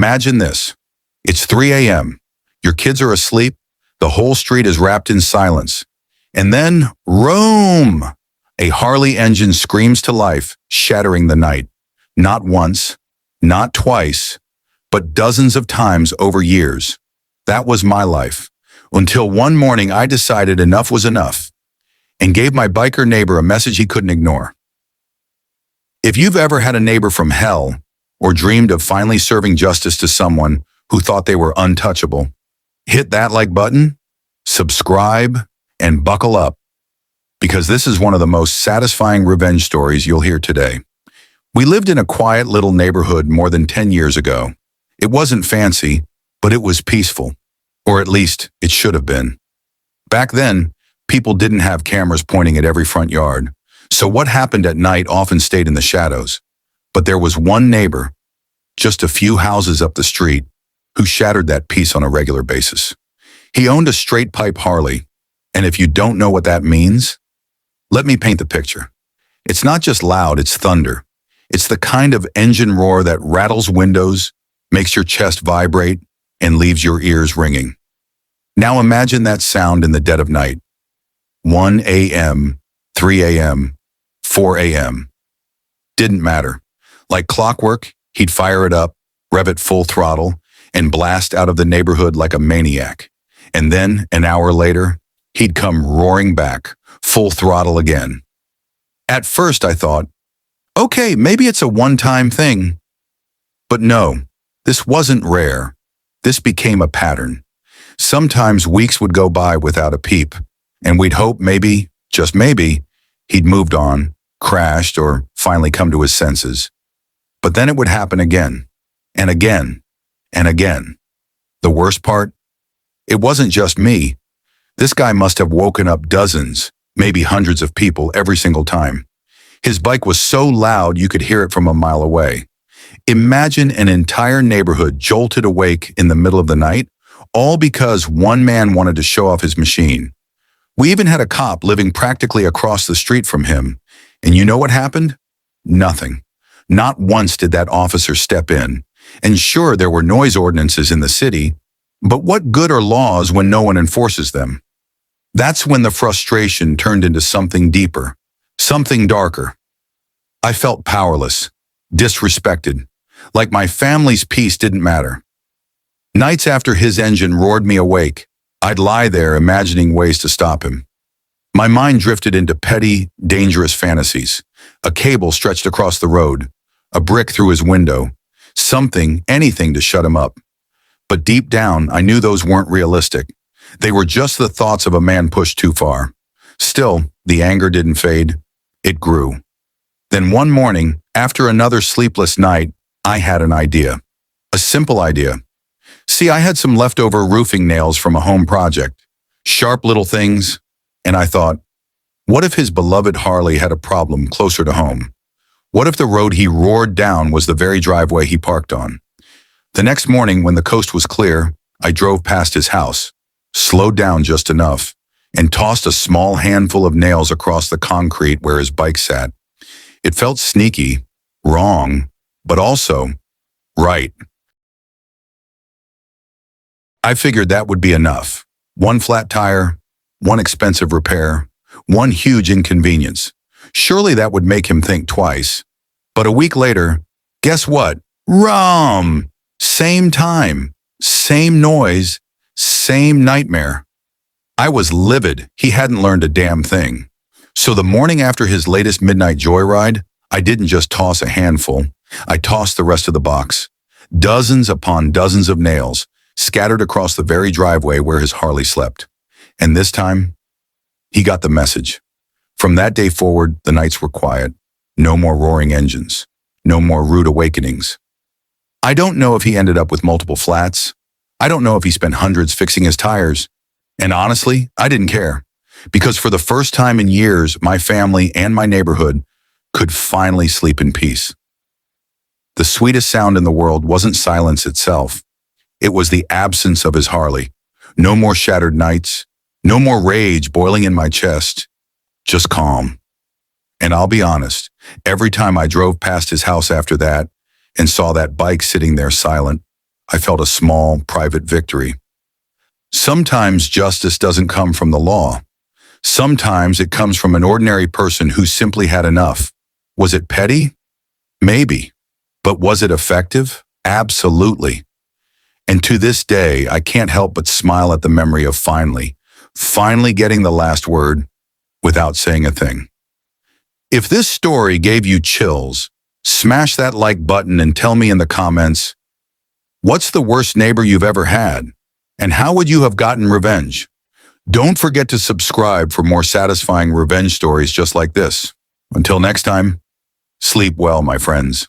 Imagine this. It's 3 a.m. Your kids are asleep. The whole street is wrapped in silence. And then, room! A Harley engine screams to life, shattering the night. Not once, not twice, but dozens of times over years. That was my life. Until one morning I decided enough was enough and gave my biker neighbor a message he couldn't ignore. If you've ever had a neighbor from hell or dreamed of finally serving justice to someone who thought they were untouchable, hit that like button, subscribe, and buckle up, because this is one of the most satisfying revenge stories you'll hear today. We lived in a quiet little neighborhood more than 10 years ago. It wasn't fancy, but it was peaceful, or at least it should have been. Back then, people didn't have cameras pointing at every front yard, so what happened at night often stayed in the shadows. But there was one neighbor, just a few houses up the street, who shattered that peace on a regular basis. He owned a straight pipe Harley, and if you don't know what that means, let me paint the picture. It's not just loud, it's thunder. It's the kind of engine roar that rattles windows, makes your chest vibrate, and leaves your ears ringing. Now imagine that sound in the dead of night. 1 a.m., 3 a.m., 4 a.m. Didn't matter. Like clockwork, he'd fire it up, rev it full throttle, and blast out of the neighborhood like a maniac. And then, an hour later, he'd come roaring back, full throttle again. At first I thought, okay, maybe it's a one-time thing. But no, this wasn't rare. This became a pattern. Sometimes weeks would go by without a peep, and we'd hope maybe, just maybe, he'd moved on, crashed, or finally come to his senses. But then it would happen again, and again, and again. The worst part? It wasn't just me. This guy must have woken up dozens, maybe hundreds of people every single time. His bike was so loud you could hear it from a mile away. Imagine an entire neighborhood jolted awake in the middle of the night, all because one man wanted to show off his machine. We even had a cop living practically across the street from him. And you know what happened? Nothing. Not once did that officer step in. And sure, there were noise ordinances in the city, but what good are laws when no one enforces them? That's when the frustration turned into something deeper, something darker. I felt powerless, disrespected, like my family's peace didn't matter. Nights after his engine roared me awake, I'd lie there imagining ways to stop him. My mind drifted into petty, dangerous fantasies. A cable stretched across the road, a brick through his window, something, anything to shut him up. But deep down, I knew those weren't realistic. They were just the thoughts of a man pushed too far. Still, the anger didn't fade. It grew. Then one morning, after another sleepless night, I had an idea. A simple idea. See, I had some leftover roofing nails from a home project. Sharp little things. And I thought, what if his beloved Harley had a problem closer to home? What if the road he roared down was the very driveway he parked on? The next morning, when the coast was clear, I drove past his house, slowed down just enough, and tossed a small handful of nails across the concrete where his bike sat. It felt sneaky, wrong, but also right. I figured that would be enough. One flat tire, one expensive repair, one huge inconvenience. Surely that would make him think twice. But a week later, guess what? Rum! Same time, same noise, same nightmare. I was livid. He hadn't learned a damn thing. So the morning after his latest midnight joyride, I didn't just toss a handful. I tossed the rest of the box. Dozens upon dozens of nails, scattered across the very driveway where his Harley slept. And this time, he got the message. From that day forward, the nights were quiet. No more roaring engines. No more rude awakenings. I don't know if he ended up with multiple flats. I don't know if he spent hundreds fixing his tires. And honestly, I didn't care. Because for the first time in years, my family and my neighborhood could finally sleep in peace. The sweetest sound in the world wasn't silence itself. It was the absence of his Harley. No more shattered nights. No more rage boiling in my chest. Just calm. And I'll be honest, every time I drove past his house after that and saw that bike sitting there silent, I felt a small, private victory. Sometimes justice doesn't come from the law. Sometimes it comes from an ordinary person who simply had enough. Was it petty? Maybe. But was it effective? Absolutely. And to this day, I can't help but smile at the memory of finally getting the last word without saying a thing. If this story gave you chills, smash that like button and tell me in the comments, what's the worst neighbor you've ever had? And how would you have gotten revenge? Don't forget to subscribe for more satisfying revenge stories just like this. Until next time, sleep well, my friends.